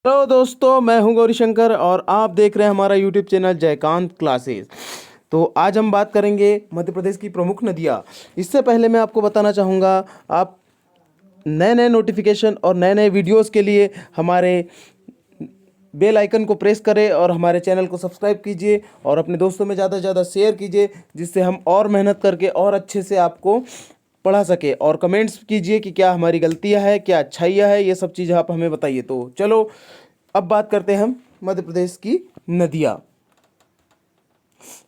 Hello दोस्तों, मैं हूं गौरीशंकर और आप देख रहे हैं हमारा यूट्यूब चैनल जयकांत क्लासेस। तो आज हम बात करेंगे मध्य प्रदेश की प्रमुख नदियां। इससे पहले मैं आपको बताना चाहूँगा, आप नए नए नोटिफिकेशन और नए नए वीडियोस के लिए हमारे बेल आइकन को प्रेस करें और हमारे चैनल को सब्सक्राइब कीजिए और अपने दोस्तों में ज़्यादा से ज़्यादा शेयर कीजिए, जिससे हम और मेहनत करके और अच्छे से आपको पढ़ा सके। और कमेंट्स कीजिए कि क्या हमारी गलतियां हैं, क्या अच्छाइयाँ है, ये सब चीज़ आप हमें बताइए। तो चलो अब बात करते हैं हम मध्य प्रदेश की नदियाँ।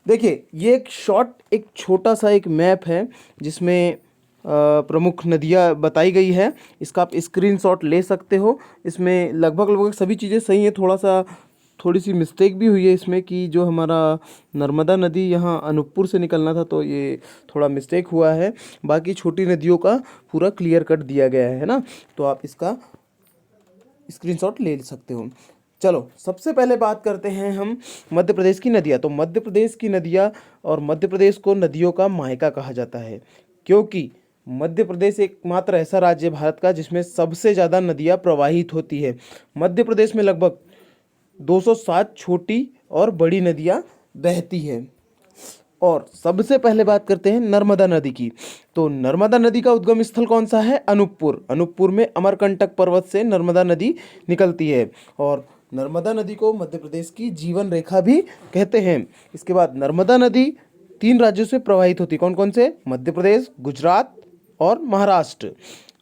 देखिए, ये एक छोटा सा एक मैप है जिसमें प्रमुख नदियाँ बताई गई है। इसका आप स्क्रीनशॉट ले सकते हो। इसमें लगभग लगभग सभी चीज़ें सही है। थोड़ी सी मिस्टेक भी हुई है इसमें कि जो हमारा नर्मदा नदी यहाँ अनूपपुर से निकलना था, तो ये थोड़ा मिस्टेक हुआ है। बाकी छोटी नदियों का पूरा क्लियर कट दिया गया है ना, तो आप इसका स्क्रीनशॉट ले सकते हो। चलो सबसे पहले बात करते हैं हम मध्य प्रदेश की नदियाँ। तो मध्य प्रदेश की नदियाँ, और मध्य प्रदेश को नदियों का मायका कहा जाता है, क्योंकि मध्य प्रदेश एकमात्र ऐसा राज्य है भारत का जिसमें सबसे ज़्यादा नदियाँ प्रवाहित होती है। मध्य प्रदेश में लगभग 207 छोटी और बड़ी नदियाँ बहती हैं। और सबसे पहले बात करते हैं नर्मदा नदी की। तो नर्मदा नदी का उद्गम स्थल कौन सा है? अनूपपुर। अनूपपुर में अमरकंटक पर्वत से नर्मदा नदी निकलती है, और नर्मदा नदी को मध्य प्रदेश की जीवन रेखा भी कहते हैं। इसके बाद नर्मदा नदी 3 राज्यों से प्रवाहित होती है। कौन कौन से? मध्य प्रदेश, गुजरात और महाराष्ट्र।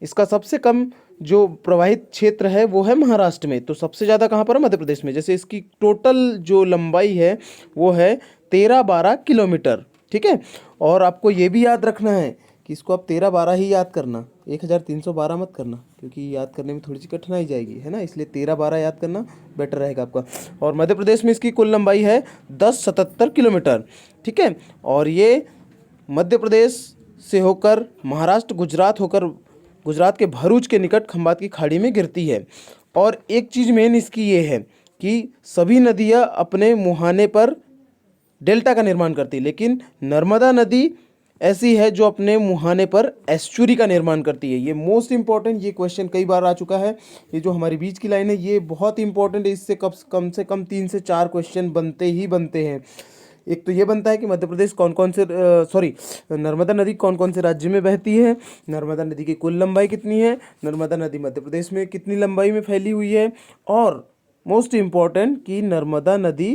इसका सबसे कम जो प्रवाहित क्षेत्र है वो है महाराष्ट्र में। तो सबसे ज़्यादा कहाँ पर है? मध्य प्रदेश में। जैसे इसकी टोटल जो लंबाई है वो है 13-12 किलोमीटर। ठीक है, और आपको ये भी याद रखना है कि इसको आप 13-12 ही याद करना, 1312 मत करना, क्योंकि याद करने में थोड़ी सी कठिनाई जाएगी, है ना। इसलिए 13-12 याद करना बेटर रहेगा आपका। और मध्य प्रदेश में इसकी कुल लंबाई है 1077 किलोमीटर। ठीक है, और ये मध्य प्रदेश से होकर महाराष्ट्र, गुजरात के भरूच के निकट खंबात की खाड़ी में गिरती है। और एक चीज़ मेन इसकी ये है कि सभी नदियाँ अपने मुहाने पर डेल्टा का निर्माण करती है, लेकिन नर्मदा नदी ऐसी है जो अपने मुहाने पर एस्चुरी का निर्माण करती है। ये मोस्ट इंपॉर्टेंट, ये क्वेश्चन कई बार आ चुका है। ये जो हमारी बीच की लाइन है ये बहुत इंपॉर्टेंट है। इससे कम से कम 3 से 4 क्वेश्चन बनते ही बनते हैं। एक तो ये बनता है कि मध्य प्रदेश नर्मदा नदी कौन कौन से राज्य में बहती है, नर्मदा नदी की कुल लंबाई कितनी है, नर्मदा नदी मध्य प्रदेश में कितनी लंबाई में फैली हुई है, और मोस्ट इम्पॉर्टेंट कि नर्मदा नदी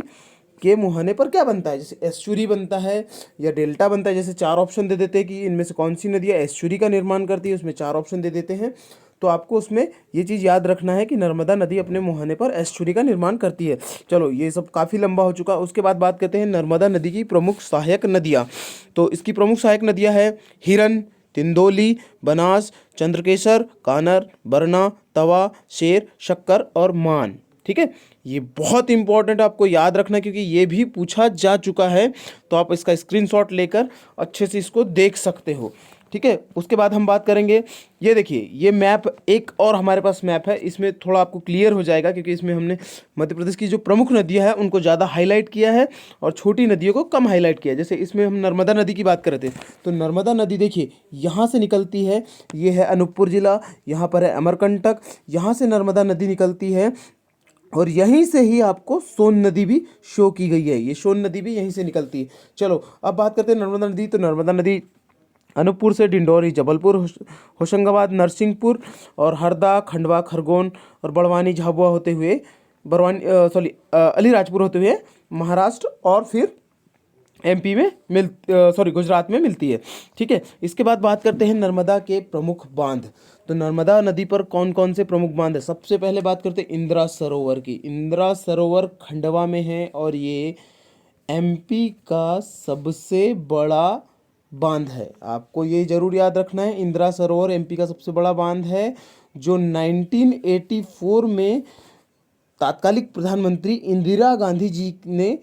के मुहाने पर क्या बनता है, जैसे एस्चुरी बनता है या डेल्टा बनता है। जैसे 4 ऑप्शन दे देते हैं कि इनमें से कौन सी नदियाँ एस्चुरी का निर्माण करती है, उसमें 4 ऑप्शन दे देते हैं। तो आपको उसमें ये चीज़ याद रखना है कि नर्मदा नदी अपने मुहाने पर एस्चुरी का निर्माण करती है। चलो ये सब काफ़ी लंबा हो चुका। उसके बाद बात करते हैं नर्मदा नदी की प्रमुख सहायक नदियाँ। तो इसकी प्रमुख सहायक नदियाँ है हिरन, तिंदोली, बनास, चंद्रकेसर, कानर, बरना, तवा, शेर, शक्कर और मान। ठीक है, ये बहुत इंपॉर्टेंट आपको याद रखना है, क्योंकि ये भी पूछा जा चुका है। तो आप इसका स्क्रीनशॉट लेकर अच्छे से इसको देख सकते हो। ठीक है, उसके बाद हम बात करेंगे, ये देखिए ये मैप, एक और हमारे पास मैप है। इसमें थोड़ा आपको क्लियर हो जाएगा, क्योंकि इसमें हमने मध्य प्रदेश की जो प्रमुख नदियां हैं उनको ज़्यादा हाईलाइट किया है और छोटी नदियों को कम हाईलाइट किया है। जैसे इसमें हम नर्मदा नदी की बात कर रहे थे, तो नर्मदा नदी देखिए यहाँ से निकलती है। ये है अनूपपुर जिला, यहाँ पर है अमरकंटक, यहाँ से नर्मदा नदी निकलती है, और यहीं से ही आपको सोन नदी भी शो की गई है। ये सोन नदी भी यहीं से निकलती है। चलो अब बात करते हैं नर्मदा नदी। तो नर्मदा नदी अनूपपुर से डिंडौरी, जबलपुर, होशंगाबाद, नरसिंहपुर और हरदा, खंडवा, खरगोन और बड़वानी, झाबुआ होते हुए अलीराजपुर होते हुए महाराष्ट्र और फिर एमपी में गुजरात में मिलती है। ठीक है, इसके बाद बात करते हैं नर्मदा के प्रमुख बांध। तो नर्मदा नदी पर कौन कौन से प्रमुख बांध है? सबसे पहले बात करते हैं इंदिरा सरोवर की। इंदिरा सरोवर खंडवा में है और ये एमपी का सबसे बड़ा बांध है। आपको ये जरूर याद रखना है, इंदिरा सरोवर एमपी का सबसे बड़ा बांध है, जो 1984 में तात्कालिक प्रधानमंत्री इंदिरा गांधी जी ने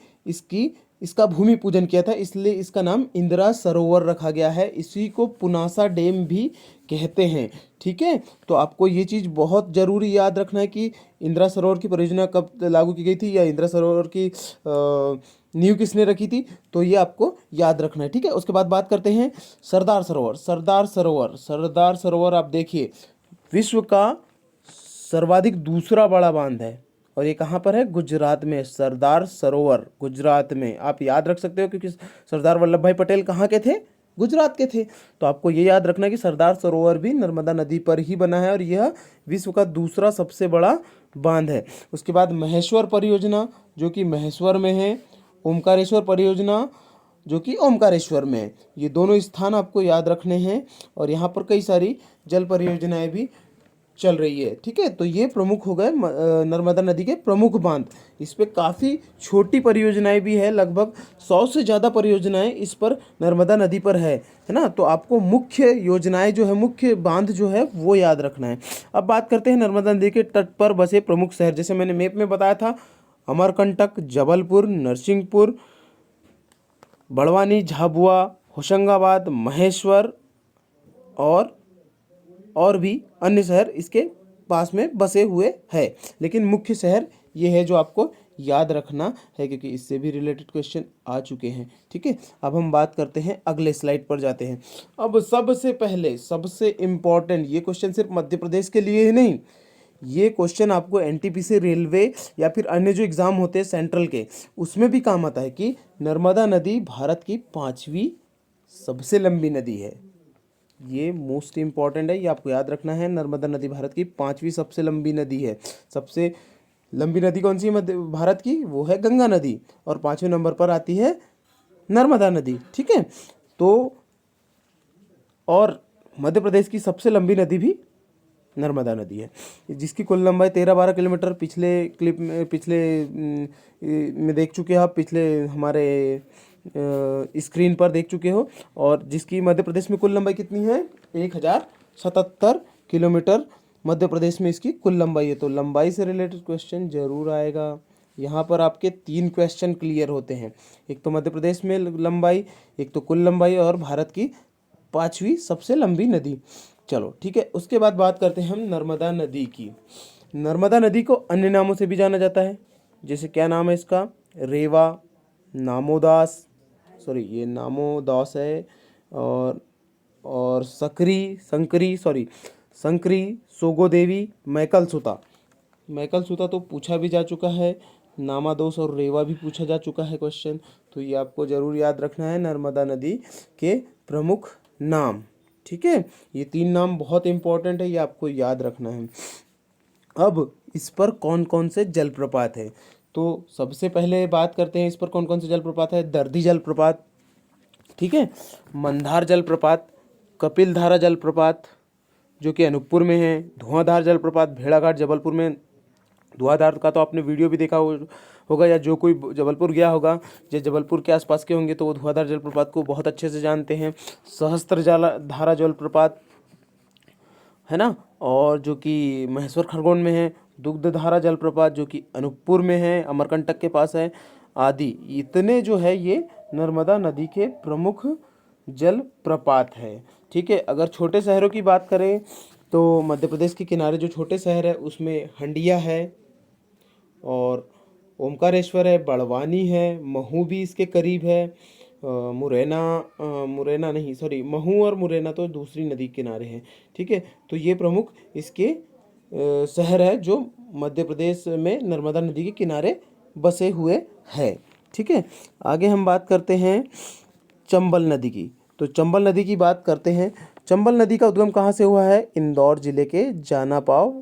इसका भूमि पूजन किया था, इसलिए इसका नाम इंदिरा सरोवर रखा गया है। इसी को पुनासा डैम भी कहते हैं। ठीक है, तो आपको ये चीज़ बहुत ज़रूरी याद रखना है कि इंदिरा सरोवर की परियोजना कब लागू की गई थी, या इंदिरा सरोवर की नींव किसने रखी थी, तो ये आपको याद रखना है। ठीक है, उसके बाद बात करते हैं सरदार सरोवर। सरदार सरोवर आप देखिए विश्व का सर्वाधिक दूसरा बड़ा बांध है। और ये कहाँ पर है? गुजरात में, सरदार सरोवर गुजरात में। आप याद रख सकते हो क्योंकि सरदार वल्लभ भाई पटेल कहाँ के थे? गुजरात के थे। तो आपको ये याद रखना है कि सरदार सरोवर भी नर्मदा नदी पर ही बना है और यह विश्व का दूसरा सबसे बड़ा बांध है। उसके बाद महेश्वर परियोजना जो कि महेश्वर में है, ओमकारेश्वर परियोजना जो कि ओमकारेश्वर में है। ये दोनों स्थान आपको याद रखने हैं और यहाँ पर कई सारी जल परियोजनाएं भी चल रही है। ठीक है, तो ये प्रमुख हो गए नर्मदा नदी के प्रमुख बांध। इस पे काफ़ी छोटी परियोजनाएं भी है, लगभग 100 से ज़्यादा परियोजनाएं इस पर नर्मदा नदी पर है ना। तो आपको मुख्य योजनाएं जो है, मुख्य बांध जो है वो याद रखना है। अब बात करते हैं नर्मदा नदी के तट पर बसे प्रमुख शहर। जैसे मैंने मैप में बताया था, अमरकंटक, जबलपुर, नरसिंहपुर, बड़वानी, झाबुआ, होशंगाबाद, महेश्वर और भी अन्य शहर इसके पास में बसे हुए हैं। लेकिन मुख्य शहर ये है जो आपको याद रखना है क्योंकि इससे भी रिलेटेड क्वेश्चन आ चुके हैं। ठीक है, अब हम बात करते हैं, अगले स्लाइड पर जाते हैं। अब सबसे पहले सबसे इम्पॉर्टेंट, ये क्वेश्चन सिर्फ मध्य प्रदेश के लिए ही नहीं, ये क्वेश्चन आपको एनटीपीसी रेलवे या फिर अन्य जो एग्ज़ाम होते हैं सेंट्रल के, उसमें भी काम आता है कि नर्मदा नदी भारत की 5वीं सबसे लंबी नदी है। ये मोस्ट इम्पॉर्टेंट है, ये आपको याद रखना है। नर्मदा नदी भारत की 5वीं सबसे लंबी नदी है। सबसे लंबी नदी कौन सी है मध्य भारत की? वो है गंगा नदी, और 5वें नंबर पर आती है नर्मदा नदी। ठीक है, तो और मध्य प्रदेश की सबसे लंबी नदी भी नर्मदा नदी है, जिसकी कुल लंबाई 13-12 किलोमीटर। पिछले क्लिप में, में देख चुके हो आप, पिछले हमारे स्क्रीन पर देख चुके हो। और जिसकी मध्य प्रदेश में कुल लंबाई कितनी है? 1077 किलोमीटर मध्य प्रदेश में इसकी कुल लंबाई है। तो लंबाई से रिलेटेड क्वेश्चन जरूर आएगा। यहाँ पर आपके 3 क्वेश्चन क्लियर होते हैं, एक तो मध्य प्रदेश में लंबाई, एक तो कुल लंबाई, और भारत की 5वीं सबसे लंबी नदी। चलो ठीक है, उसके बाद बात करते हैं हम नर्मदा नदी की। नर्मदा नदी को अन्य नामों से भी जाना जाता है, जैसे क्या नाम है इसका? रेवा, नामोदास, सॉरी ये नामोदास है, और संकरी, सोगोदेवी, मैकलसुता। मैकलसुता तो पूछा भी जा चुका है, नामादोस और रेवा भी पूछा जा चुका है क्वेश्चन। तो ये आपको जरूर याद रखना है, नर्मदा नदी के प्रमुख नाम। ठीक है, ये 3 नाम बहुत इंपॉर्टेंट है, ये आपको याद रखना है। अब इस पर कौन कौन से जलप्रपात है, तो सबसे पहले बात करते हैं इस पर कौन कौन से जलप्रपात है। दर्दी जलप्रपात, ठीक है, मंदार जलप्रपात, कपिलधारा जलप्रपात जो कि अनूपपुर में है, धुआंधार जलप्रपात भेड़ाघाट जबलपुर में। धुआंधार का तो आपने वीडियो भी देखा होगा, या जो कोई जबलपुर गया होगा, जो जबलपुर के आसपास के होंगे तो वो धुआंधार जलप्रपात को बहुत अच्छे से जानते हैं। सहस्त्र धारा जलप्रपात है ना, और जो कि महेश्वर खरगोन में है। दुग्धधारा जलप्रपात जो कि अनूपपुर में है, अमरकंटक के पास है, आदि। इतने जो है ये नर्मदा नदी के प्रमुख जलप्रपात है। ठीक है, अगर छोटे शहरों की बात करें तो मध्य प्रदेश के किनारे जो छोटे शहर है उसमें हंडिया है, और ओमकारेश्वर है, बड़वानी है, महू भी इसके करीब है, महू और मुरैना तो दूसरी नदी के किनारे हैं। ठीक है, तो ये प्रमुख इसके शहर है जो मध्य प्रदेश में नर्मदा नदी के किनारे बसे हुए हैं। ठीक है, आगे हम बात करते हैं चंबल नदी की। तो चंबल नदी की बात करते हैं। चंबल नदी का उद्गम कहाँ से हुआ है? इंदौर जिले के जानापाव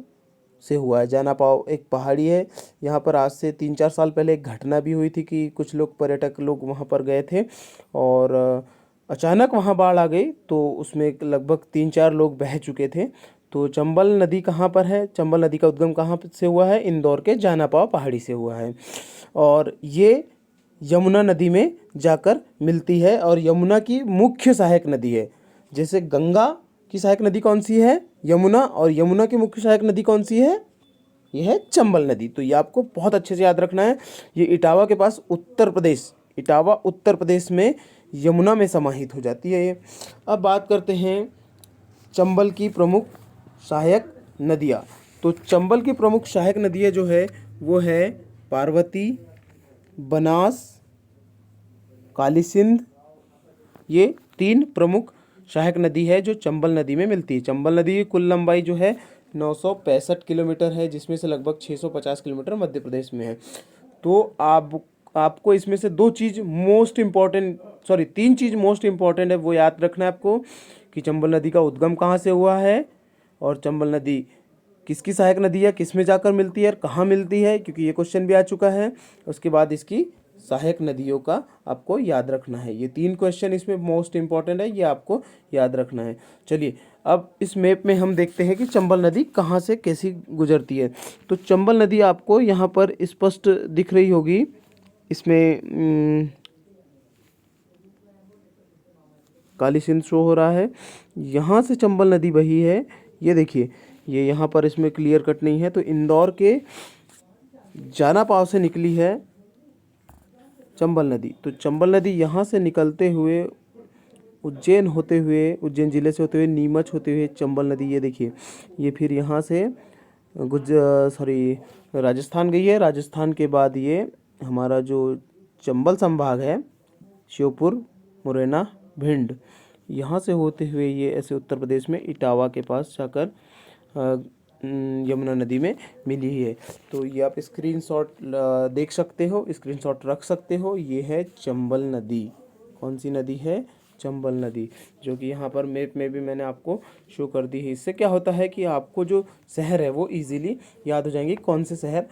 से हुआ है। जानापाव एक पहाड़ी है, यहाँ पर आज से 3-4 साल पहले एक घटना भी हुई थी कि कुछ लोग, पर्यटक लोग वहाँ पर गए थे और अचानक वहाँ बाढ़ आ गई, तो उसमें लगभग 3-4 लोग बह चुके थे। तो चंबल नदी कहाँ पर है? चंबल नदी का उद्गम कहाँ से हुआ है? इंदौर के जानापाव पहाड़ी से हुआ है, और ये यमुना नदी में जाकर मिलती है, और यमुना की मुख्य सहायक नदी है। जैसे गंगा की सहायक नदी कौन सी है? यमुना, और यमुना की मुख्य सहायक नदी कौन सी है? यह है चंबल नदी। तो ये आपको बहुत अच्छे से याद रखना है। ये इटावा के पास इटावा उत्तर प्रदेश में यमुना में समाहित हो जाती है ये। अब बात करते हैं चंबल की प्रमुख सहायक नदियाँ। तो चंबल की प्रमुख सहायक नदियाँ जो है वो है पार्वती, बनास, काली सिंध। ये 3 प्रमुख सहायक नदी है जो चंबल नदी में मिलती है। चंबल नदी की कुल लंबाई जो है 965 किलोमीटर है, जिसमें से लगभग 650 किलोमीटर मध्य प्रदेश में है। तो आपको इसमें से तीन चीज़ मोस्ट इम्पॉर्टेंट है, वो याद रखना है आपको कि चंबल नदी का उद्गम कहाँ से हुआ है और चंबल नदी किसकी सहायक नदी है, किस में जाकर मिलती है और कहाँ मिलती है, क्योंकि ये क्वेश्चन भी आ चुका है। उसके बाद इसकी सहायक नदियों का आपको याद रखना है। ये 3 क्वेश्चन इसमें मोस्ट इम्पॉर्टेंट है, ये आपको याद रखना है। चलिए अब इस मैप में हम देखते हैं कि चंबल नदी कहाँ से कैसी गुजरती है। तो चंबल नदी आपको यहाँ पर स्पष्ट दिख रही होगी। इसमें काली सिंध शो हो रहा है। यहाँ से चंबल नदी बही है, ये देखिए, ये यहाँ पर इसमें क्लियर कट नहीं है। तो इंदौर के जानापाव से निकली है चंबल नदी। तो चंबल नदी यहाँ से निकलते हुए उज्जैन जिले से होते हुए नीमच होते हुए चंबल नदी, ये देखिए, ये फिर यहाँ से राजस्थान गई है। राजस्थान के बाद ये हमारा जो चंबल संभाग है, श्योपुर, मुरैना, भिंड, यहाँ से होते हुए ये ऐसे उत्तर प्रदेश में इटावा के पास जाकर यमुना नदी में मिली है। तो ये आप स्क्रीनशॉट देख सकते हो, स्क्रीनशॉट रख सकते हो। ये है चंबल नदी। कौन सी नदी है? चंबल नदी, जो कि यहाँ पर मैप में भी मैंने आपको शो कर दी है। इससे क्या होता है कि आपको जो शहर है वो इजीली याद हो जाएंगे, कौन से शहर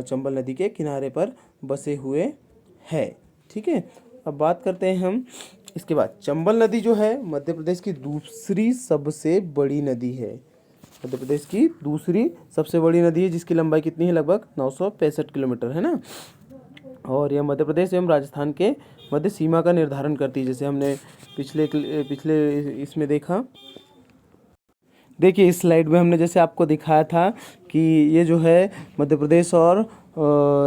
चंबल नदी के किनारे पर बसे हुए है। ठीक है, अब बात करते हैं हम इसके बाद। चंबल नदी जो है मध्य प्रदेश की दूसरी सबसे बड़ी नदी है। मध्य प्रदेश की दूसरी सबसे बड़ी नदी है, जिसकी लंबाई कितनी है? लगभग 965 किलोमीटर है ना। और यह मध्य प्रदेश एवं राजस्थान के मध्य सीमा का निर्धारण करती है, जैसे हमने पिछले इसमें देखा। देखिए इस स्लाइड में हमने जैसे आपको दिखाया था कि ये जो है मध्य प्रदेश और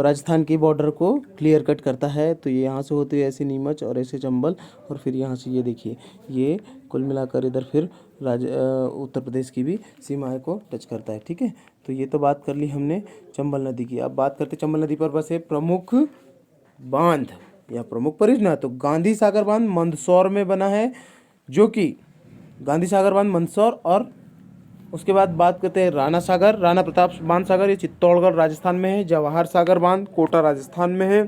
राजस्थान की बॉर्डर को क्लियर कट करता है। तो ये यहाँ से होती है ऐसे नीमच और ऐसे चंबल, और फिर यहाँ से ये देखिए, ये कुल मिलाकर इधर फिर उत्तर प्रदेश की भी सीमाएं को टच करता है। ठीक है, तो ये तो बात कर ली हमने चंबल नदी की। अब बात करते चंबल नदी पर बसे प्रमुख बांध या प्रमुख परियोजना। तो गांधी सागर बांध मंदसौर में बना है, जो कि गांधी सागर बांध मंदसौर, और उसके बाद बात करते हैं राणा प्रताप बांध सागर, ये चित्तौड़गढ़ राजस्थान में है। जवाहर सागर बांध कोटा राजस्थान में है।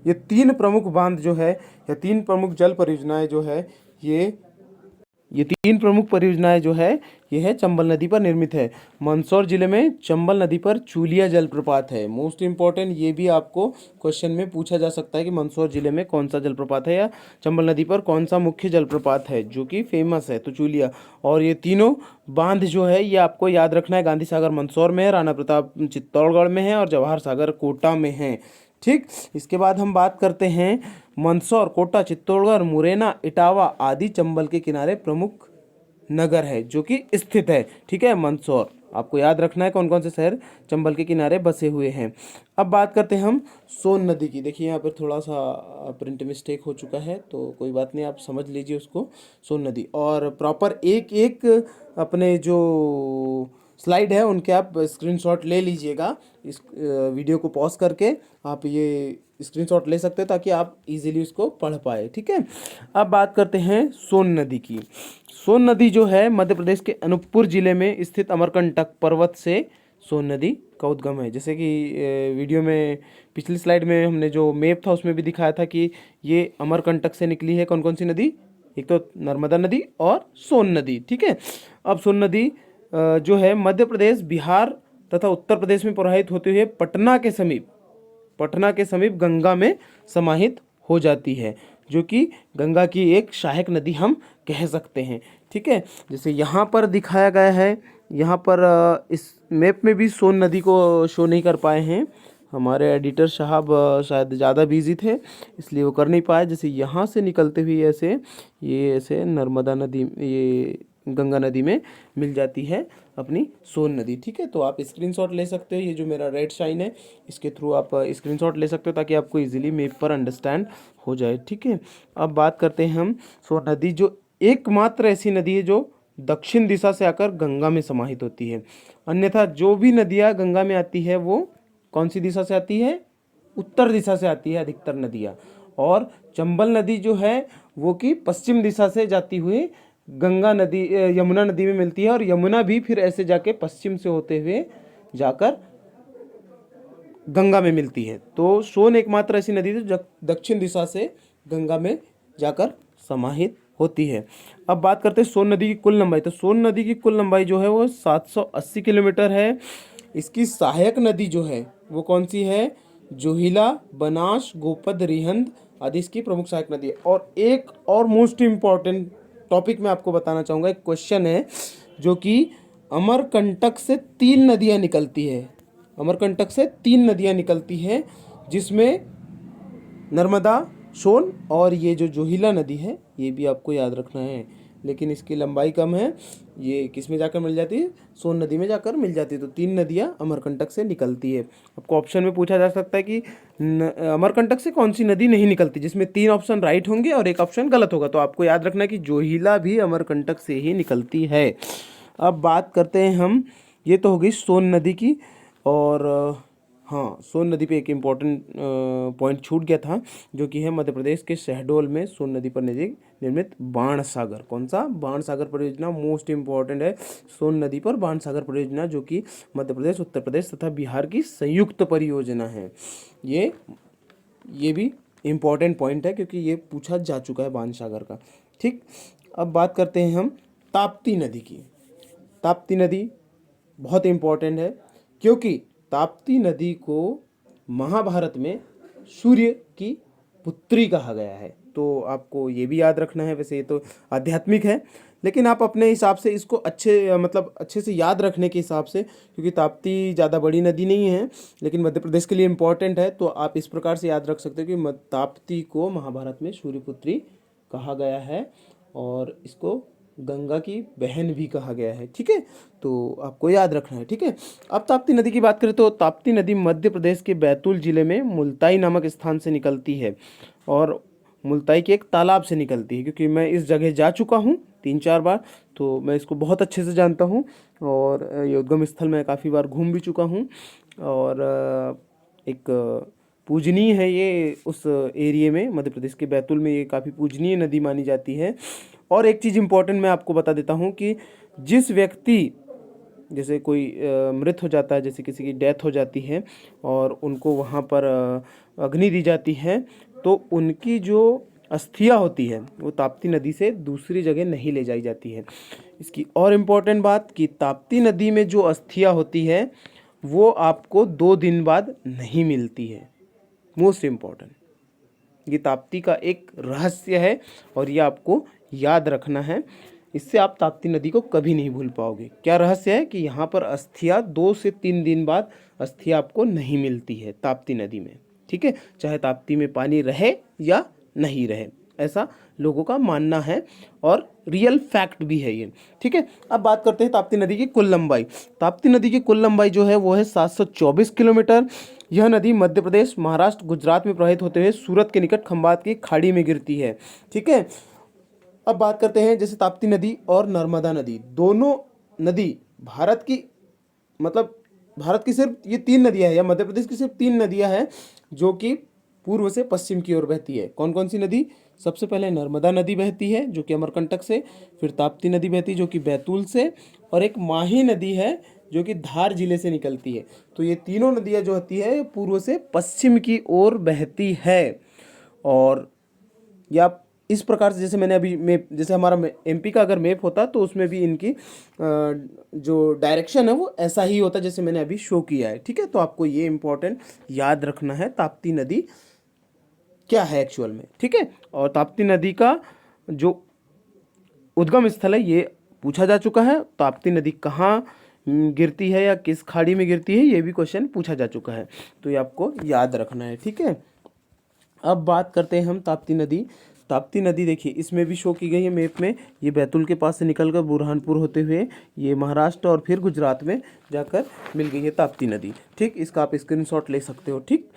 ये 3 प्रमुख बांध जो है, या 3 प्रमुख जल परियोजनाएं जो है, ये 3 प्रमुख परियोजनाएं जो है ये है चंबल नदी पर निर्मित है। मंदसौर जिले में चंबल नदी पर चूलिया जलप्रपात है। मोस्ट इंपॉर्टेंट, ये भी आपको क्वेश्चन में पूछा जा सकता है कि मंदसौर जिले में कौन सा जलप्रपात है, या चंबल नदी पर कौन सा मुख्य जलप्रपात है जो कि फेमस है, तो चूलिया। और ये तीनों बांध जो है ये आपको याद रखना है। गांधी सागर मंदसौर में है, राणा प्रताप चित्तौड़गढ़ में है, और जवाहर सागर कोटा में है। ठीक, इसके बाद हम बात करते हैं मंदसौर, कोटा, चित्तौड़गढ़, मुरैना, इटावा आदि चंबल के किनारे प्रमुख नगर है जो कि स्थित है। ठीक है, मंदसौर आपको याद रखना है, कौन कौन से शहर चंबल के किनारे बसे हुए हैं। अब बात करते हैं हम सोन नदी की। देखिए यहाँ पर थोड़ा सा प्रिंट मिस्टेक हो चुका है, तो कोई बात नहीं, आप समझ लीजिए उसको। सोन नदी, और प्रॉपर एक एक अपने जो स्लाइड है उनके आप स्क्रीनशॉट ले लीजिएगा। इस वीडियो को पॉज करके आप ये स्क्रीनशॉट ले सकते हैं, ताकि आप इजीली उसको पढ़ पाए। ठीक है, अब बात करते हैं सोन नदी की। सोन नदी जो है मध्य प्रदेश के अनूपपुर जिले में स्थित अमरकंटक पर्वत से सोन नदी का उद्गम है। जैसे कि वीडियो में पिछली स्लाइड में हमने जो मैप था उसमें भी दिखाया था कि ये अमरकंटक से निकली है कौन कौन सी नदी? एक तो नर्मदा नदी और सोन नदी। ठीक है, अब सोन नदी जो है मध्य प्रदेश, बिहार तथा उत्तर प्रदेश में प्रवाहित होते हुए पटना के समीप गंगा में समाहित हो जाती है, जो कि गंगा की एक सहायक नदी हम कह सकते हैं। ठीक है, जैसे यहाँ पर दिखाया गया है, यहाँ पर इस मैप में भी सोन नदी को शो नहीं कर पाए हैं। हमारे एडिटर साहब शायद ज़्यादा बिजी थे, इसलिए वो कर नहीं पाए। जैसे यहाँ से निकलते हुए ऐसे नर्मदा नदी, ये गंगा नदी में मिल जाती है अपनी सोन नदी। ठीक है, तो आप स्क्रीनशॉट ले सकते हो। ये जो मेरा रेड शाइन है इसके थ्रू आप स्क्रीनशॉट ले सकते हो, ताकि आपको इजीली मैप पर अंडरस्टैंड हो जाए। ठीक है, अब बात करते हैं हम सोन नदी, जो एकमात्र ऐसी नदी है जो दक्षिण दिशा से आकर गंगा में समाहित होती है। अन्यथा जो भी नदियाँ गंगा में आती है वो कौन सी दिशा से आती है? उत्तर दिशा से आती है अधिकतर नदियाँ। और चंबल नदी जो है वो कि पश्चिम दिशा से जाती हुई गंगा नदी यमुना नदी में मिलती है, और यमुना भी फिर ऐसे जाके पश्चिम से होते हुए जाकर गंगा में मिलती है। तो सोन एकमात्र ऐसी नदी है जो दक्षिण दिशा से गंगा में जाकर समाहित होती है। अब बात करते हैं सोन नदी की कुल लंबाई। तो सोन नदी की कुल लंबाई जो है वो 780 किलोमीटर है। इसकी सहायक नदी जो है वो कौन सी है? जोहिला, बनास, गोपद, रिहंद आदि इसकी प्रमुख सहायक नदी है। और एक और मोस्ट इम्पॉर्टेंट टॉपिक मैं आपको बताना चाहूँगा, एक क्वेश्चन है जो कि अमरकंटक से 3 नदियाँ निकलती है। अमरकंटक से 3 नदियाँ निकलती हैं, जिसमें नर्मदा, सोन और ये जो जोहिला नदी है ये भी आपको याद रखना है। लेकिन इसकी लंबाई कम है, ये किस में जाकर मिल जाती है? सोन नदी में जाकर मिल जाती है। तो 3 नदियाँ अमरकंटक से निकलती है। आपको ऑप्शन में पूछा जा सकता है कि अमरकंटक से कौन सी नदी नहीं निकलती, जिसमें 3 ऑप्शन राइट होंगे और एक ऑप्शन गलत होगा। तो आपको याद रखना है कि जोहिला भी अमरकंटक से ही निकलती है। अब बात करते हैं हम, ये तो हो गई सोन नदी की। और हाँ, सोन नदी पे एक इम्पॉर्टेंट पॉइंट छूट गया था, जो कि है मध्य प्रदेश के शहडोल में सोन नदी पर निर्मित बाण सागर। कौन सा? बाण सागर परियोजना मोस्ट इम्पॉर्टेंट है। सोन नदी पर बाण सागर परियोजना, जो कि मध्य प्रदेश, उत्तर प्रदेश तथा बिहार की संयुक्त परियोजना है। ये भी इम्पॉर्टेंट पॉइंट है, क्योंकि ये पूछा जा चुका है बाण सागर का। ठीक, अब बात करते हैं हम ताप्ती नदी की। ताप्ती नदी बहुत इम्पॉर्टेंट है, क्योंकि ताप्ती नदी को महाभारत में सूर्य की पुत्री कहा गया है। तो आपको ये भी याद रखना है। वैसे ये तो आध्यात्मिक है, लेकिन आप अपने हिसाब से इसको अच्छे से याद रखने के हिसाब से, क्योंकि ताप्ती ज़्यादा बड़ी नदी नहीं है लेकिन मध्य प्रदेश के लिए इम्पॉर्टेंट है, तो आप इस प्रकार से याद रख सकते हो कि ताप्ती को महाभारत में सूर्यपुत्री कहा गया है, और इसको गंगा की बहन भी कहा गया है। ठीक है, तो आपको याद रखना है। ठीक है, अब ताप्ती नदी की बात करें तो ताप्ती नदी मध्य प्रदेश के बैतूल जिले में मुल्ताई नामक स्थान से निकलती है, और मुल्ताई के एक तालाब से निकलती है। क्योंकि मैं इस जगह जा चुका हूँ 3-4 बार, तो मैं इसको बहुत अच्छे से जानता हूँ, और ये उद्गम स्थल मैं काफ़ी बार घूम भी चुका हूँ। और एक पूजनीय है ये उस एरिए में, मध्य प्रदेश के बैतूल में ये काफ़ी पूजनीय नदी मानी जाती है। और एक चीज़ इम्पोर्टेंट मैं आपको बता देता हूँ कि जिस व्यक्ति, जैसे कोई मृत हो जाता है, जैसे किसी की डेथ हो जाती है और उनको वहाँ पर अग्नि दी जाती है, तो उनकी जो अस्थियाँ होती है वो ताप्ती नदी से दूसरी जगह नहीं ले जाई जाती है। इसकी और इम्पोर्टेंट बात कि ताप्ती नदी में जो अस्थियाँ होती है वो आपको 2 दिन बाद नहीं मिलती है। मोस्ट इम्पॉर्टेंट, ये ताप्ती का एक रहस्य है, और ये आपको याद रखना है। इससे आप ताप्ती नदी को कभी नहीं भूल पाओगे। क्या रहस्य है? कि यहाँ पर अस्थियाँ 2 से 3 दिन बाद अस्थियाँ आपको नहीं मिलती है ताप्ती नदी में। ठीक है, चाहे ताप्ती में पानी रहे या नहीं रहे, ऐसा लोगों का मानना है, और रियल फैक्ट भी है ये। ठीक है, अब बात करते हैं ताप्ती नदी की कुल लंबाई। ताप्ती नदी की कुल लंबाई जो है वो है 724 किलोमीटर। यह नदी मध्य प्रदेश, महाराष्ट्र, गुजरात में प्रवाहित होते हुए सूरत के निकट खंबात की खाड़ी में गिरती है। ठीक है, अब बात करते हैं जैसे ताप्ती नदी और नर्मदा नदी, दोनों नदी भारत की, मतलब भारत की सिर्फ ये 3 नदियां हैं, या मध्य प्रदेश की सिर्फ 3 नदियां हैं जो कि पूर्व से पश्चिम की ओर बहती है। कौन कौन सी नदी? सबसे पहले नर्मदा नदी बहती है जो कि अमरकंटक से, फिर ताप्ती नदी बहती है जो कि बैतूल से, और एक माही नदी है जो कि धार जिले से निकलती है। तो ये तीनों नदियां जो होती है पूर्व से पश्चिम की ओर बहती है। और या इस प्रकार से, जैसे मैंने अभी मैप, जैसे हमारा एमपी का अगर मैप होता तो उसमें भी इनकी जो डायरेक्शन है वो ऐसा ही होता जैसे मैंने अभी शो किया है। ठीक है, तो आपको ये इंपॉर्टेंट याद रखना है ताप्ती नदी क्या है एक्चुअल में। ठीक है, और ताप्ती नदी का जो उद्गम स्थल है ये पूछा जा चुका है। ताप्ती नदी कहाँ गिरती है या किस खाड़ी में गिरती है, ये भी क्वेश्चन पूछा जा चुका है, तो ये आपको याद रखना है। ठीक है, अब बात करते हैं हम ताप्ती नदी। ताप्ती नदी देखिए इसमें भी शो की गई है मैप में, ये बैतूल के पास से निकलकर बुरहानपुर होते हुए ये महाराष्ट्र और फिर गुजरात में जाकर मिल गई है ताप्ती नदी। ठीक, इसका आप स्क्रीनशॉट ले सकते हो। ठीक,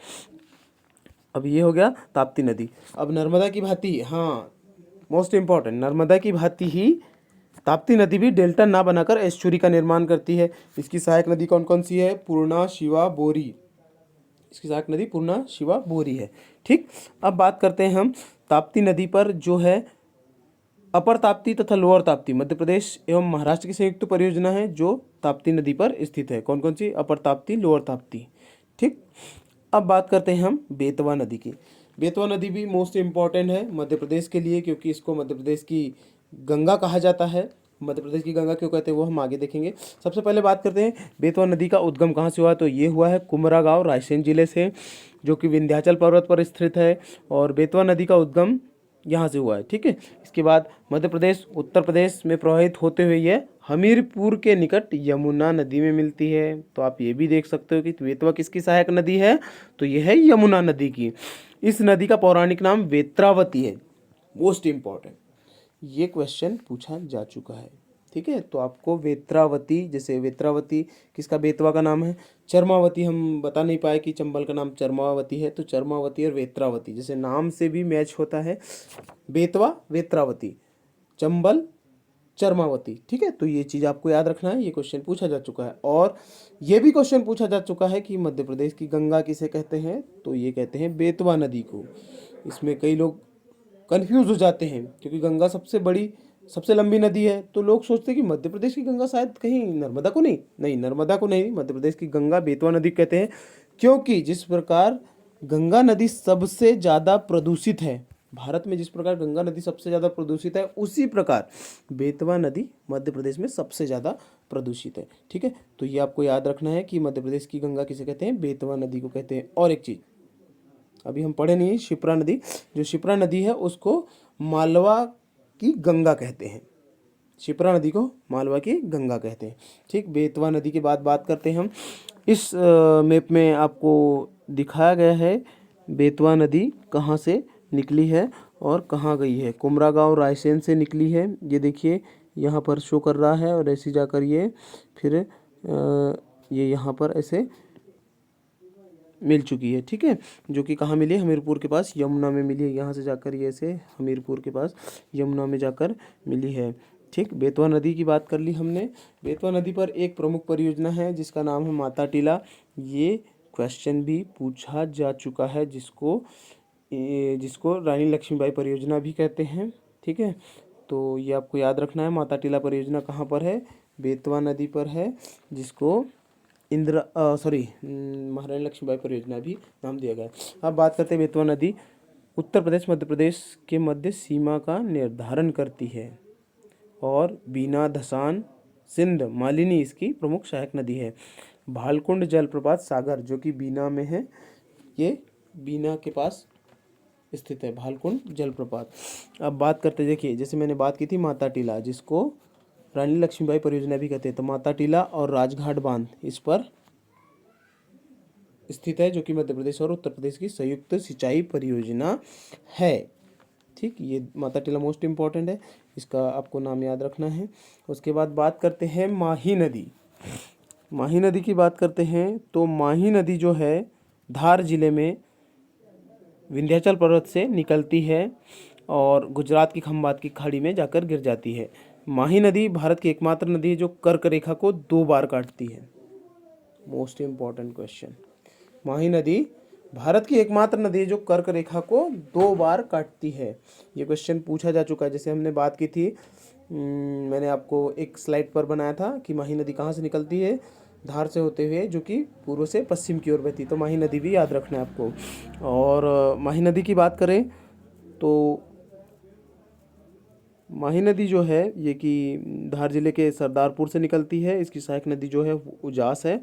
अब ये हो गया ताप्ती नदी। अब नर्मदा की भांति, हाँ मोस्ट इम्पॉर्टेंट, नर्मदा की भांति ही ताप्ती नदी भी डेल्टा ना बनाकर एस्चुरी का निर्माण करती है। इसकी सहायक नदी कौन कौन सी है? पूर्णा, शिवा, बोरी। इसकी सहायक नदी पूर्णा, शिवा, बोरी है। ठीक, अब बात करते हैं हम ताप्ती नदी पर जो है अपर ताप्ती तथा लोअर ताप्ती मध्य प्रदेश एवं महाराष्ट्र की संयुक्त परियोजना है जो ताप्ती नदी पर स्थित है। कौन कौन सी? अपर ताप्ती, लोअर ताप्ती। ठीक, अब बात करते हैं हम बेतवा नदी की। बेतवा नदी भी मोस्ट इम्पॉर्टेंट है मध्य प्रदेश के लिए, क्योंकि इसको मध्य प्रदेश की गंगा कहा जाता है। मध्य प्रदेश की गंगा क्यों कहते हैं वो हम आगे देखेंगे। सबसे पहले बात करते हैं बेतवा नदी का उद्गम कहाँ से हुआ, तो ये हुआ है कुमरा गांव रायसेन जिले से, जो कि विंध्याचल पर्वत पर स्थित है। और बेतवा नदी का उद्गम यहाँ से हुआ है। ठीक है, इसके बाद मध्य प्रदेश उत्तर प्रदेश में प्रवाहित होते हुए ये हमीरपुर के निकट यमुना नदी में मिलती है। तो आप ये भी देख सकते हो कि बेतवा किसकी सहायक नदी है, तो ये है यमुना नदी की। इस नदी का पौराणिक नाम वेत्रावती है। मोस्ट इम्पॉर्टेंट, ये क्वेश्चन पूछा जा चुका है। ठीक है, तो आपको वेत्रावती, जैसे वेत्रावती किसका बेतवा का नाम है, चरमावती हम बता नहीं पाए कि चंबल का नाम चरमावती है, तो चरमावती और वेत्रावती जैसे नाम से भी मैच होता है। बेतवा वेत्रावती, चंबल चरमावती। ठीक है, तो ये चीज़ आपको याद रखना है, ये क्वेश्चन पूछा जा चुका है। और ये भी क्वेश्चन पूछा जा चुका है कि मध्य प्रदेश की गंगा किसे कहते हैं, तो ये कहते हैं बेतवा नदी को। इसमें कई लोग कंफ्यूज हो जाते हैं, क्योंकि गंगा सबसे बड़ी सबसे लंबी नदी है, तो लोग सोचते हैं कि मध्य प्रदेश की गंगा शायद कहीं नर्मदा को नहीं नर्मदा को नहीं, मध्य प्रदेश की गंगा बेतवा नदी कहते हैं। क्योंकि जिस प्रकार गंगा नदी सबसे ज़्यादा प्रदूषित है भारत में, जिस प्रकार गंगा नदी सबसे ज़्यादा प्रदूषित है, उसी प्रकार बेतवा नदी मध्य प्रदेश में सबसे ज़्यादा प्रदूषित है। ठीक है, तो ये आपको याद रखना है कि मध्य प्रदेश की गंगा किसे कहते हैं, बेतवा नदी को कहते हैं। और एक चीज़ अभी हम पढ़े नहीं, शिप्रा नदी, जो शिप्रा नदी है उसको मालवा की गंगा कहते हैं। शिप्रा नदी को मालवा की गंगा कहते हैं। ठीक, बेतवा नदी के बाद बात करते हैं हम। इस मैप में आपको दिखाया गया है बेतवा नदी कहाँ से निकली है और कहाँ गई है। कुमरा गांव रायसेन से निकली है, ये देखिए यहाँ पर शो कर रहा है, और ऐसे जाकर ये फिर ये यहाँ पर ऐसे मिल चुकी है। ठीक है, जो कि कहाँ मिली है, हमीरपुर के पास यमुना में मिली है। यहाँ से जाकर ये ऐसे हमीरपुर के पास यमुना में जाकर मिली है। ठीक, बेतवा नदी की बात कर ली हमने। बेतवा नदी पर एक प्रमुख परियोजना है जिसका नाम है माता टीला। ये क्वेश्चन भी पूछा जा चुका है, जिसको रानी लक्ष्मीबाई परियोजना भी कहते हैं। ठीक है, तो ये आपको याद रखना है। माता टीला परियोजना कहाँ पर है, बेतवा नदी पर है, जिसको महारानी लक्ष्मीबाई परियोजना भी नाम दिया गया है। अब बात करते हैं बेतवा नदी उत्तर प्रदेश मध्य प्रदेश के मध्य सीमा का निर्धारण करती है, और बीना, धसान, सिंध, मालिनी इसकी प्रमुख सहायक नदी है। भालकुंड जलप्रपात सागर, जो कि बीना में है, ये बीना के पास स्थित है भालकुंड जलप्रपात। अब बात करते, देखिए जैसे मैंने बात की थी माता टीला, जिसको रानी लक्ष्मीबाई परियोजना भी कहते हैं, तो माता टीला और राजघाट बांध इस पर स्थित है, जो कि मध्य प्रदेश और उत्तर प्रदेश की संयुक्त सिंचाई परियोजना है। ठीक, ये माता टीला मोस्ट इम्पॉर्टेंट है, इसका आपको नाम याद रखना है। उसके बाद बात करते हैं माही नदी। माही नदी की बात करते हैं, तो माही नदी जो है धार जिले में विंध्याचल पर्वत से निकलती है और गुजरात की खंबात की खाड़ी में जाकर गिर जाती है। माही नदी भारत की एकमात्र नदी है जो कर्क रेखा को 2 बार काटती है। मोस्ट इम्पॉर्टेंट क्वेश्चन, माही नदी भारत की एकमात्र नदी है जो कर्क रेखा को 2 बार काटती है। ये क्वेश्चन पूछा जा चुका है, जैसे हमने बात की थी, मैंने आपको एक स्लाइड पर बनाया था कि माही नदी कहाँ से निकलती है, धार से होते हुए, जो कि पूर्व से पश्चिम की ओर बहती, तो माही नदी भी याद रखना है आपको। और माही नदी की बात करें तो माही नदी जो है ये कि धार जिले के सरदारपुर से निकलती है। इसकी सहायक नदी जो है वो उजास है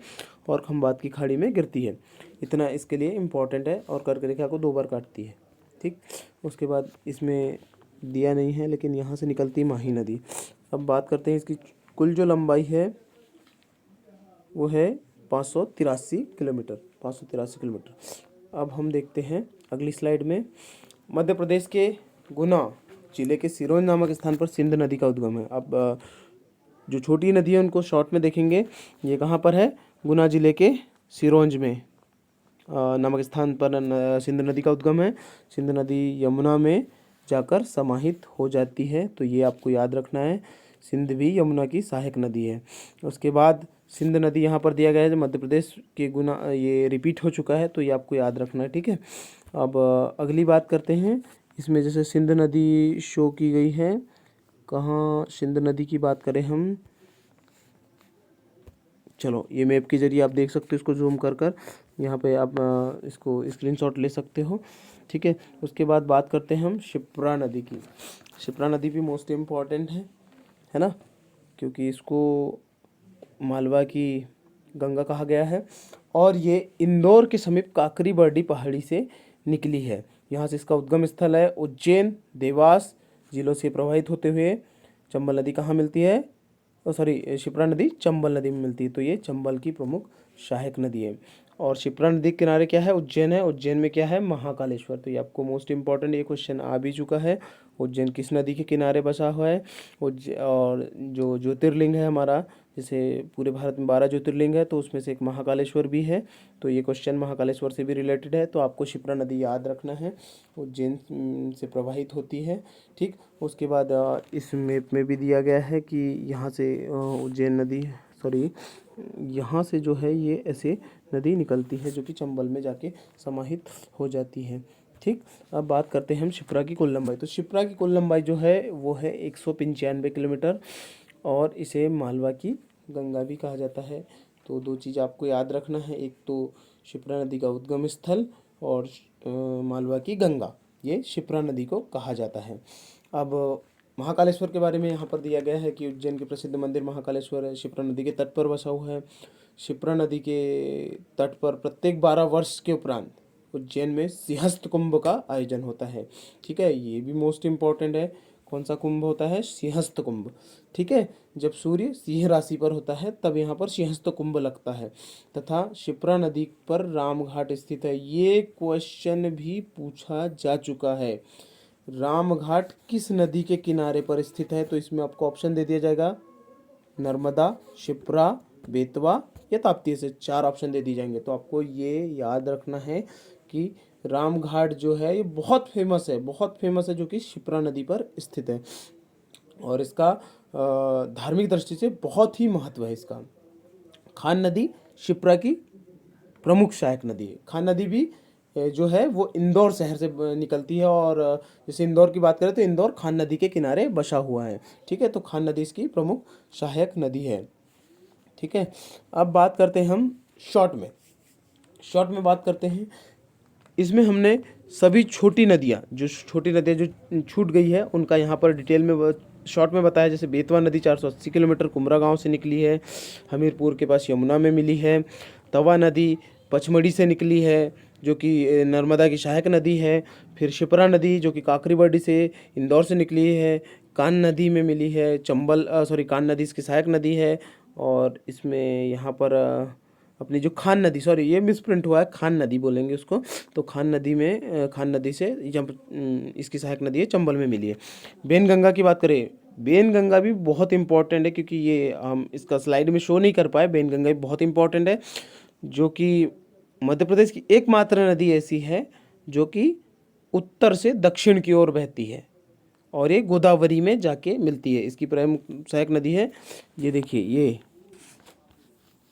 और खंबात की खाड़ी में गिरती है। इतना इसके लिए इम्पोर्टेंट है, और कर्क रेखा को 2 बार काटती है। ठीक, उसके बाद इसमें दिया नहीं है, लेकिन यहाँ से निकलती माही नदी। अब बात करते हैं इसकी कुल जो लंबाई है वो है 583 किलोमीटर, 583 किलोमीटर। अब हम देखते हैं अगली स्लाइड में, मध्य प्रदेश के गुना जिले के सिरोंज नामक स्थान पर सिंध नदी का उद्गम है। अब जो छोटी नदी है उनको शॉर्ट में देखेंगे, ये कहाँ पर है, गुना जिले के सिरोंज में नामक स्थान पर सिंध नदी का उद्गम है। सिंध नदी यमुना में जाकर समाहित हो जाती है, तो ये आपको याद रखना है। सिंध भी यमुना की सहायक नदी है। उसके बाद सिंध नदी यहाँ पर दिया गया है, जो मध्य प्रदेश के गुना, ये रिपीट हो चुका है, तो ये आपको याद रखना है। ठीक है, अब अगली बात करते हैं इसमें, जैसे सिंध नदी शो की गई है कहाँ सिंध नदी की बात करें हम, चलो ये मैप के जरिए आप देख सकते हो, इसको जूम कर कर यहाँ पे आप इसको स्क्रीनशॉट ले सकते हो। ठीक है, उसके बाद बात करते हैं हम शिप्रा नदी की। शिप्रा नदी भी मोस्ट इम्पॉर्टेंट है ना, क्योंकि इसको मालवा की गंगा कहा गया है और ये इंदौर के समीप काकरी बर्डी पहाड़ी से निकली है। यहाँ से इसका उद्गम स्थल है उज्जैन, देवास जिलों से प्रवाहित होते हुए चंबल नदी कहाँ मिलती है, सॉरी शिप्रा नदी चंबल नदी में मिलती है। तो ये चंबल की प्रमुख सहायक नदी है। और शिप्रा नदी के किनारे क्या है, उज्जैन है। उज्जैन में क्या है, महाकालेश्वर। तो ये आपको मोस्ट इंपॉर्टेंट ये क्वेश्चन आ भी चुका है। उज्जैन किस नदी के किनारे बसा हुआ है, और जो ज्योतिर्लिंग है हमारा, जैसे पूरे भारत में 12 ज्योतिर्लिंग है तो उसमें से एक महाकालेश्वर भी है। तो ये क्वेश्चन महाकालेश्वर से भी रिलेटेड है। तो आपको शिप्रा नदी याद रखना है, उज्जैन से प्रवाहित होती है। ठीक, उसके बाद इस मैप में भी दिया गया है कि यहाँ से उज्जैन नदी, सॉरी यहाँ से जो है ये ऐसे नदी निकलती है जो कि चंबल में जाके समाहित हो जाती है। ठीक, अब बात करते हैं हम शिप्रा की कुल लंबाई। तो शिप्रा की कुल लंबाई जो है वो है 195 किलोमीटर और इसे मालवा की गंगा भी कहा जाता है। तो दो चीज़ आपको याद रखना है, एक तो शिप्रा नदी का उद्गम स्थल और मालवा की गंगा, ये शिप्रा नदी को कहा जाता है। अब महाकालेश्वर के बारे में यहाँ पर दिया गया है कि उज्जैन के प्रसिद्ध मंदिर महाकालेश्वर है, शिप्रा नदी के तट पर बसा हुआ है। शिप्रा नदी के तट पर प्रत्येक 12 वर्ष के उपरांत उज्जैन में सिंहस्थ कुंभ का आयोजन होता है। ठीक है, ये भी मोस्ट इम्पॉर्टेंट है। कौन सा कुंभ होता है, सिंहस्थ कुंभ। ठीक है, जब सूर्य सिंह राशि पर होता है तब यहाँ पर सिंहस्थ कुंभ लगता है। तथा शिप्रा नदी पर रामघाट स्थित है। ये क्वेश्चन भी पूछा जा चुका है, रामघाट किस नदी के किनारे पर स्थित है। तो इसमें आपको ऑप्शन दे दिया जाएगा, नर्मदा, शिप्रा, बेतवा या ताप्ती, से 4 ऑप्शन दे दिए जाएंगे। तो आपको ये याद रखना है कि रामघाट जो है ये बहुत फेमस है, बहुत फेमस है, जो कि शिप्रा नदी पर स्थित है और इसका धार्मिक दृष्टि से बहुत ही महत्व है इसका। खान नदी शिप्रा की प्रमुख सहायक नदी है। खान नदी भी जो है वो इंदौर शहर से निकलती है और जैसे इंदौर की बात करें तो इंदौर खान नदी के किनारे बसा हुआ है। ठीक है, तो खान नदी इसकी प्रमुख सहायक नदी है। ठीक है, अब बात करते हैं हम शॉर्ट में बात करते हैं। इसमें हमने सभी छोटी नदियाँ जो छूट गई है उनका यहाँ पर डिटेल में शॉर्ट में बताया। जैसे बेतवा नदी 480 किलोमीटर कुमरा गांव से निकली है, हमीरपुर के पास यमुना में मिली है। तवा नदी पचमढ़ी से निकली है जो कि नर्मदा की सहायक नदी है। फिर शिप्रा नदी जो कि काकरीबर्डी से इंदौर से निकली है, कान नदी में मिली है। कान नदी इसकी सहायक नदी है। और इसमें यहाँ पर अपनी जो खान नदी, सॉरी ये मिसप्रिंट हुआ है, खान नदी बोलेंगे उसको। तो खान नदी से जब इसकी सहायक नदी है चंबल में मिली है। बेनगंगा की बात करें, बेनगंगा भी बहुत इंपॉर्टेंट है क्योंकि ये हम इसका स्लाइड में शो नहीं कर पाए। बेनगंगा भी बहुत इंपॉर्टेंट है, जो कि मध्य प्रदेश की एकमात्र नदी ऐसी है जो कि उत्तर से दक्षिण की ओर बहती है और ये गोदावरी में जाके मिलती है। इसकी प्रमुख सहायक नदी है, ये देखिए,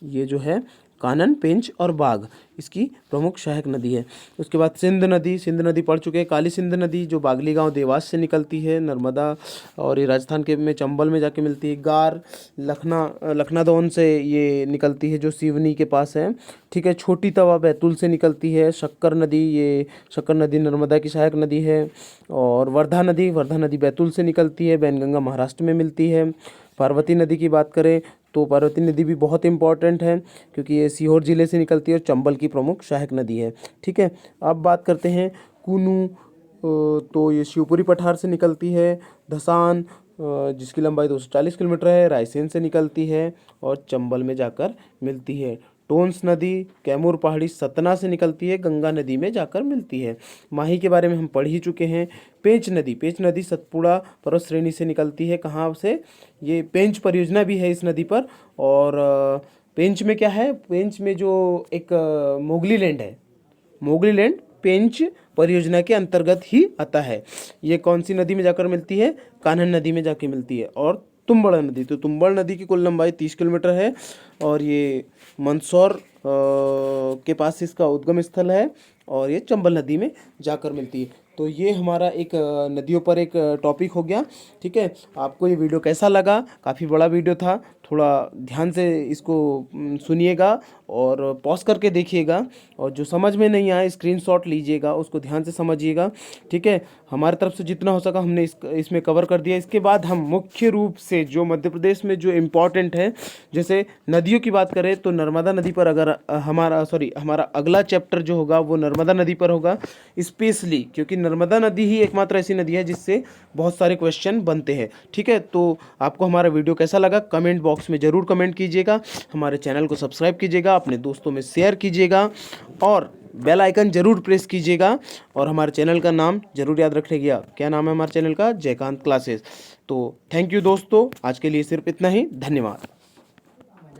ये जो है कानन, पेंच और बाघ इसकी प्रमुख सहायक नदी है। उसके बाद सिंध नदी पड़ चुके हैं। काली सिंध नदी जो बागली गांव देवास से निकलती है, नर्मदा और ये राजस्थान के में चंबल में जाके मिलती है। गार लखनादौन से ये निकलती है जो सिवनी के पास है। ठीक है, छोटी तवा बैतूल से निकलती है। शक्कर नदी नर्मदा की सहायक नदी है। और वर्धा नदी बैतूल से निकलती है, बैनगंगा महाराष्ट्र में मिलती है। पार्वती नदी की बात करें तो पार्वती नदी भी बहुत इंपॉर्टेंट है क्योंकि ये सीहोर जिले से निकलती है और चंबल की प्रमुख सहायक नदी है। ठीक है, अब बात करते हैं कूनू, तो ये शिवपुरी पठार से निकलती है। धसान जिसकी लंबाई 240 किलोमीटर है, रायसेन से निकलती है और चंबल में जाकर मिलती है। टोंस नदी कैमूर पहाड़ी सतना से निकलती है, गंगा नदी में जाकर मिलती है। माही के बारे में हम पढ़ ही चुके हैं। पेंच नदी सतपुड़ा पर्वत श्रेणी से निकलती है। कहाँ से, ये पेंच परियोजना भी है इस नदी पर। और पेंच में क्या है, पेंच में जो एक मोगली लैंड है, मोगली लैंड पेंच परियोजना के अंतर्गत ही आता है। ये कौन सी नदी में जाकर मिलती है, कान्हन नदी में जाके मिलती है। और तुम्बड़ नदी, तो तुम्बड़ नदी की कुल लंबाई 30 किलोमीटर है और ये मंदसौर के पास इसका उद्गम स्थल है और ये चंबल नदी में जाकर मिलती है। तो ये हमारा एक नदियों पर एक टॉपिक हो गया। ठीक है, आपको ये वीडियो कैसा लगा? काफ़ी बड़ा वीडियो था, थोड़ा ध्यान से इसको सुनिएगा और पॉज करके देखिएगा, और जो समझ में नहीं आए स्क्रीनशॉट लीजिएगा, उसको ध्यान से समझिएगा। ठीक है, हमारी तरफ से जितना हो सका हमने इसमें कवर कर दिया। इसके बाद हम मुख्य रूप से जो मध्य प्रदेश में जो इम्पोर्टेंट है, जैसे नदियों की बात करें तो नर्मदा नदी पर अगर हमारा अगला चैप्टर जो होगा वो नर्मदा नदी पर होगा स्पेशली, क्योंकि नर्मदा नदी ही एकमात्र ऐसी नदी है जिससे बहुत सारे क्वेश्चन बनते हैं। ठीक है, तो आपको हमारा वीडियो कैसा लगा कमेंट बॉक्स में ज़रूर कमेंट कीजिएगा। हमारे चैनल को सब्सक्राइब कीजिएगा, अपने दोस्तों में शेयर कीजिएगा और बेल आइकन जरूर प्रेस कीजिएगा। और हमारे चैनल का नाम जरूर याद रखिएगा। क्या नाम है हमारे चैनल का? जयकांत क्लासेस। तो थैंक यू दोस्तों, आज के लिए सिर्फ इतना ही। धन्यवाद।